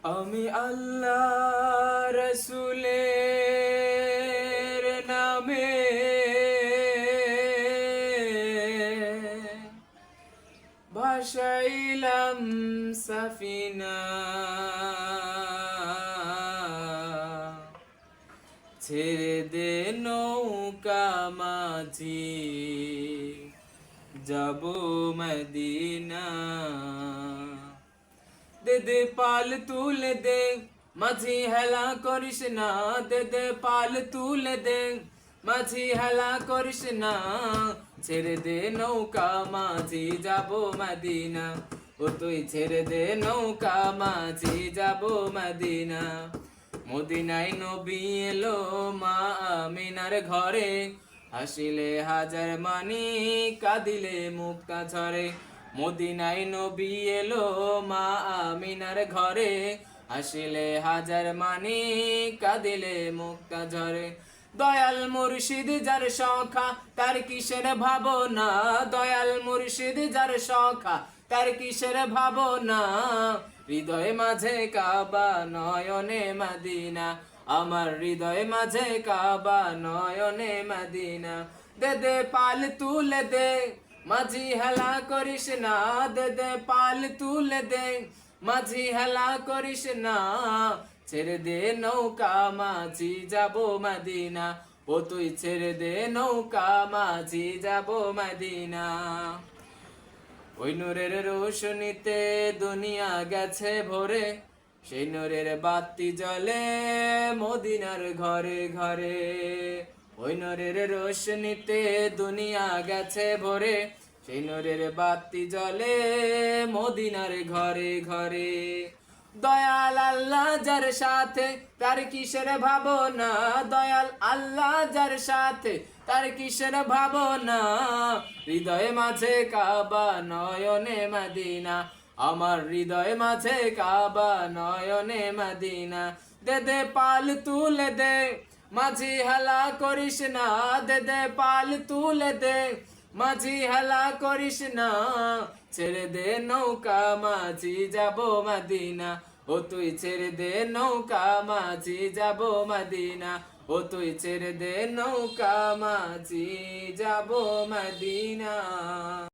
আমি আল্লাহ রসুলের নামে ভাসাইলাম সাফিনা, ছেড়ে দে নৌকা মাঝি, যাব মদিনা। দে দে পাল তুলে দে, মাঝি হেলা করিস না। দে দে পাল তুলে দে, মাঝি হেলা করিস না। ছেড়ে দে নৌকা মাঝি, যাব মদিনা। ও তুই ছেড়ে দে নৌকা মাঝি, যাব মদিনা। মদিনায় নবী এলো মা আমিনার ঘরে, হাসিলে হাজার মানি, কাঁদিলে মুক্তা ঝরে। মদিনায় নবী এলো মা আমিনার ঘরে, হাসিলে হাজার মানি, কাঁদিলে মুক্তা ঝরে। দয়াল মুর্শিদ যার সখা, তার কিসের ভাবনা। দয়াল মুর্শিদ যার সখা, তার কিসের ভাবনা। হৃদয় মাঝে কাবা, নয়নে মদিনা। আমার হৃদয় মাঝে কাবা, নয়নে মদিনা। দে দে পাল তুলে দে, মাঝি হেলা করিস না। দে দে পাল তুলে দে, মাঝি হেলা করিস না। ছেড়ে দে নৌকা মাঝি, যাব মদিনা। ও তুই ছেড়ে দে নৌকা মাঝি, যাব মদিনা। ওই নূরের রোশনীতে দুনিয়া গেছে ভরে, সেই নূরের বাতি জ্বলে মদিনার ঘরে ঘরে। ওই নূরের রোশনীতে দুনিয়া গেছে ভরে, সেই নূরের বাতি জ্বলে মদিনার ঘরে ঘরে। দয়াল আল্লাহ যার সাথে, তার কিসের ভাবনা। দয়াল আল্লাহ যার সাথে, তার কিসের ভাবনা। হৃদয় মাঝে কাবা, নয়নে মদিনা। আমার হৃদয় মাঝে কাবা, নয়নে মদিনা। দে দে পাল তুলে দে, মাঝি হেলা করিস না। দে দে পাল তুলে দে, মাঝি হেলা করিস না। ছেড়ে দে নৌকা মাঝি, যাব মদিনা। ও তুই ছেড়ে দে নৌকা মাঝি, যাব মদিনা। ও তুই ছেড়ে দে নৌকা মাঝি, যাব মদিনা।